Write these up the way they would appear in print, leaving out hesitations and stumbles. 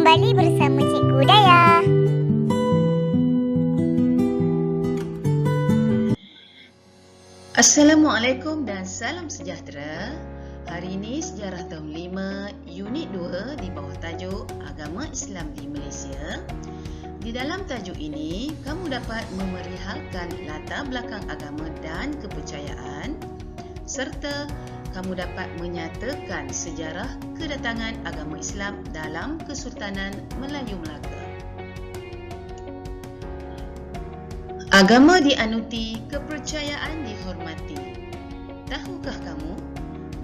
kembali bersama Cikgu Daya. Assalamualaikum dan salam sejahtera. Hari ini sejarah tahun 5, unit 2 di bawah tajuk Agama Islam di Malaysia. Di dalam tajuk ini, kamu dapat memerihalkan latar belakang agama dan kepercayaan serta kamu dapat menyatakan sejarah kedatangan agama Islam dalam Kesultanan Melayu Melaka. Agama dianuti, kepercayaan dihormati. Tahukah kamu,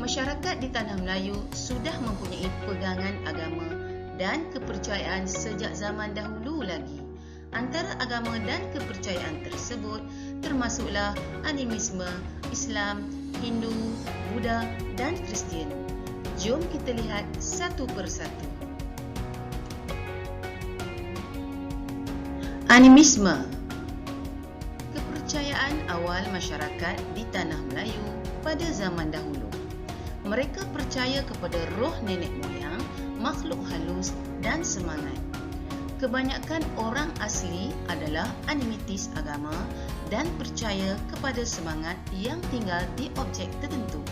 masyarakat di Tanah Melayu sudah mempunyai pegangan agama dan kepercayaan sejak zaman dahulu lagi. Antara agama dan kepercayaan tersebut termasuklah animisme, Islam, Hindu, Buddha dan Kristian. Jom kita lihat satu persatu. Animisme, kepercayaan awal masyarakat di Tanah Melayu pada zaman dahulu. Mereka percaya kepada roh nenek moyang, makhluk halus dan semangat. Kebanyakan orang asli adalah animitis agama dan percaya kepada semangat yang tinggal di objek tertentu.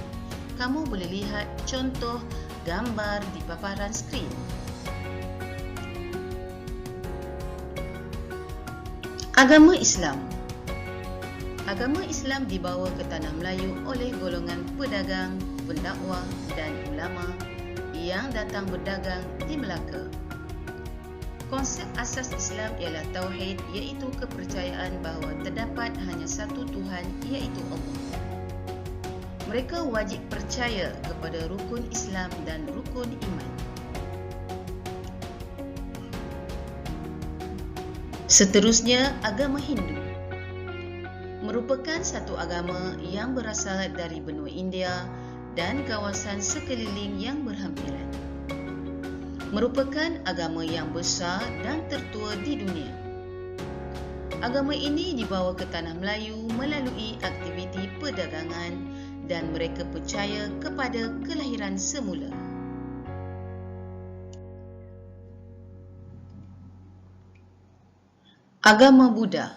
Kamu boleh lihat contoh gambar di paparan skrin. Agama Islam. Agama Islam dibawa ke Tanah Melayu oleh golongan pedagang, pendakwah dan ulama yang datang berdagang di Melaka. Konsep asas Islam ialah Tauhid, iaitu kepercayaan bahawa terdapat hanya satu Tuhan, iaitu Allah. Mereka wajib percaya kepada rukun Islam dan rukun iman. Seterusnya, agama Hindu merupakan satu agama yang berasal dari benua India dan kawasan sekeliling yang berhampiran. Merupakan agama yang besar dan tertua di dunia. Agama ini dibawa ke Tanah Melayu melalui aktiviti perdagangan dan mereka percaya kepada kelahiran semula. Agama Buddha.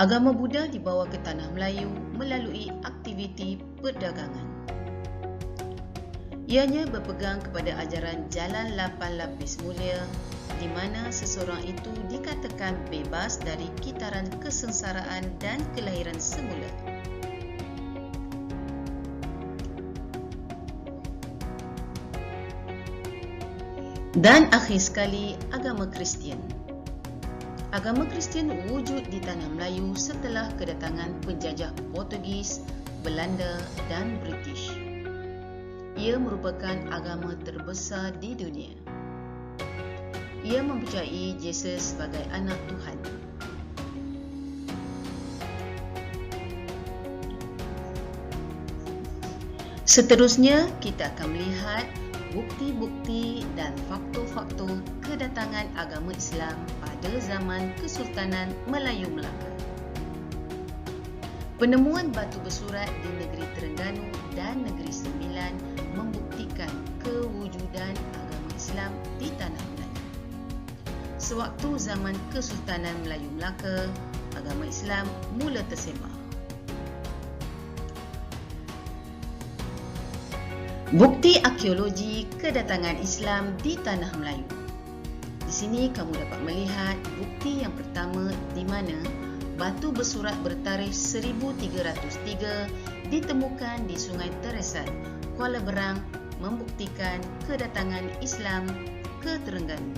Agama Buddha dibawa ke Tanah Melayu melalui aktiviti perdagangan. Ianya berpegang kepada ajaran Jalan 8 Lapis Mulia, di mana seseorang itu dikatakan bebas dari kitaran kesengsaraan dan kelahiran semula. Dan akhir sekali, agama Kristian. Agama Kristian wujud di Tanah Melayu setelah kedatangan penjajah Portugis, Belanda dan British. Ia merupakan agama terbesar di dunia. Ia mempercayai Yesus sebagai anak Tuhan. Seterusnya, kita akan melihat bukti-bukti dan faktor-faktor kedatangan agama Islam pada zaman Kesultanan Melayu Melaka. Penemuan batu bersurat di negeri Terengganu dan negeri Sembilan membuktikan kewujudan agama Islam di Tanah Melayu. Sewaktu zaman Kesultanan Melayu Melaka, agama Islam mula tersebar. Bukti arkeologi kedatangan Islam di Tanah Melayu. Di sini kamu dapat melihat bukti yang pertama di mana batu bersurat bertarikh 1303 ditemukan di Sungai Teresat, Kuala Berang, membuktikan kedatangan Islam ke Terengganu.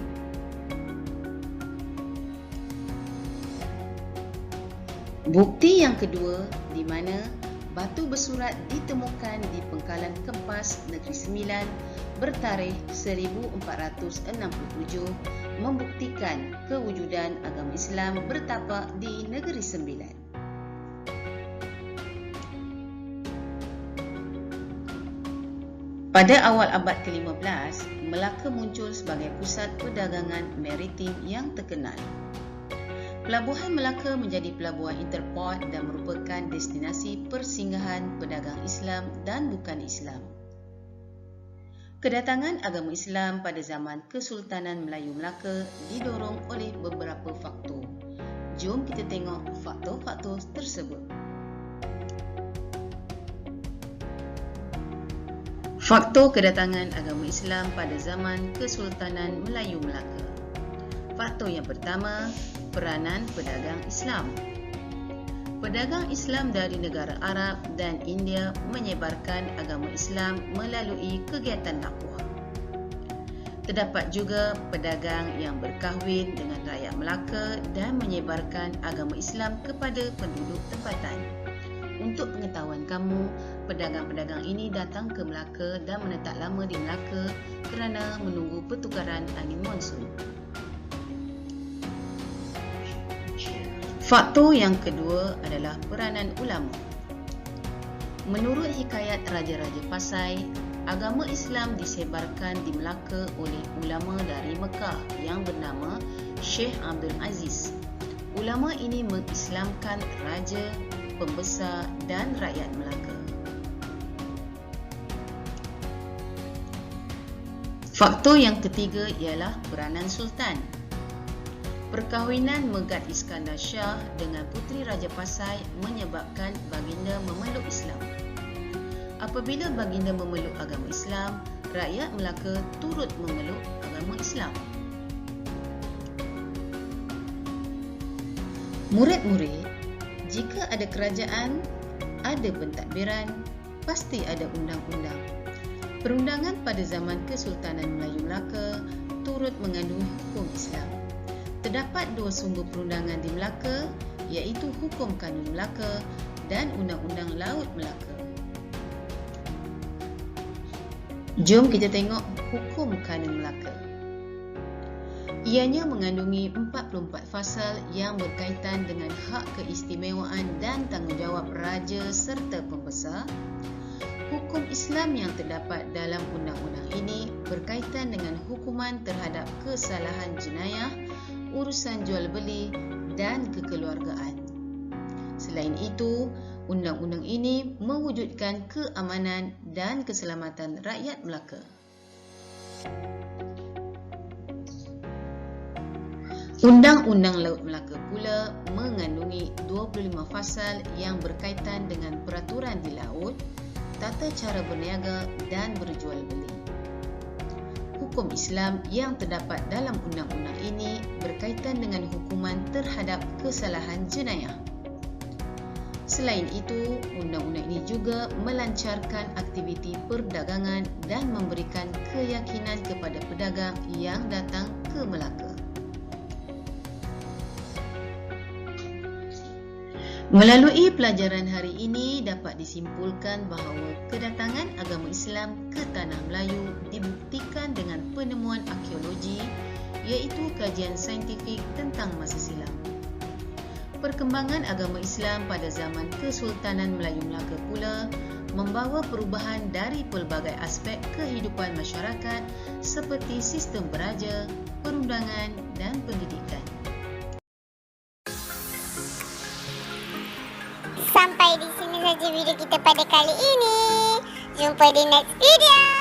Bukti yang kedua di mana batu bersurat ditemukan di Pengkalan Kempas, Negeri Sembilan, bertarikh 1467 membuktikan kewujudan agama Islam bertapak di Negeri Sembilan. Pada awal abad ke-15, Melaka muncul sebagai pusat perdagangan maritim yang terkenal. Pelabuhan Melaka menjadi pelabuhan interport dan merupakan destinasi persinggahan pedagang Islam dan bukan Islam. Kedatangan agama Islam pada zaman Kesultanan Melayu Melaka didorong oleh beberapa faktor. Jom kita tengok faktor-faktor tersebut. Faktor kedatangan agama Islam pada zaman Kesultanan Melayu Melaka. Faktor yang pertama, peranan pedagang Islam. Pedagang Islam dari negara Arab dan India menyebarkan agama Islam melalui kegiatan dakwah. Terdapat juga pedagang yang berkahwin dengan rakyat Melaka dan menyebarkan agama Islam kepada penduduk tempatan. Untuk pengetahuan kamu, pedagang-pedagang ini datang ke Melaka dan menetap lama di Melaka kerana menunggu pertukaran angin monsun. Faktor yang kedua adalah peranan ulama. Menurut hikayat Raja-Raja Pasai, agama Islam disebarkan di Melaka oleh ulama dari Mekah yang bernama Syekh Abdul Aziz. Ulama ini mengislamkan raja, pembesar dan rakyat Melaka. Faktor yang ketiga ialah peranan sultan. Perkahwinan Megat Iskandar Shah dengan Puteri Raja Pasai menyebabkan baginda memeluk Islam. Apabila baginda memeluk agama Islam, rakyat Melaka turut memeluk agama Islam. Murid-murid, jika ada kerajaan, ada pentadbiran, pasti ada undang-undang. Perundangan pada zaman Kesultanan Melayu Melaka turut mengandungi hukum Islam. Terdapat dua sumber perundangan di Melaka, iaitu Hukum Kanun Melaka dan Undang-Undang Laut Melaka. Jom kita tengok Hukum Kanun Melaka. Ianya mengandungi 44 fasal yang berkaitan dengan hak keistimewaan dan tanggungjawab raja serta pembesar. Hukum Islam yang terdapat dalam undang-undang ini berkaitan dengan hukuman terhadap kesalahan jenayah, urusan jual beli dan kekeluargaan. Selain itu, undang-undang ini mewujudkan keamanan dan keselamatan rakyat Melaka. Undang-Undang Laut Melaka pula mengandungi 25 fasal yang berkaitan dengan peraturan di laut, tata cara berniaga dan berjual beli. Hukum Islam yang terdapat dalam undang-undang ini berkaitan dengan hukuman terhadap kesalahan jenayah. Selain itu, undang-undang ini juga melancarkan aktiviti perdagangan dan memberikan keyakinan kepada pedagang yang datang ke Melaka. Melalui pelajaran hari ini dapat disimpulkan bahawa kedatangan agama Islam ke Tanah Melayu dibuktikan dengan penemuan arkeologi, iaitu kajian saintifik tentang masa silam. Perkembangan agama Islam pada zaman Kesultanan Melayu Melaka pula membawa perubahan dari pelbagai aspek kehidupan masyarakat seperti sistem beraja, perundangan dan pendidikan. Sampai di sini saja video kita pada kali ini. Jumpa di next video.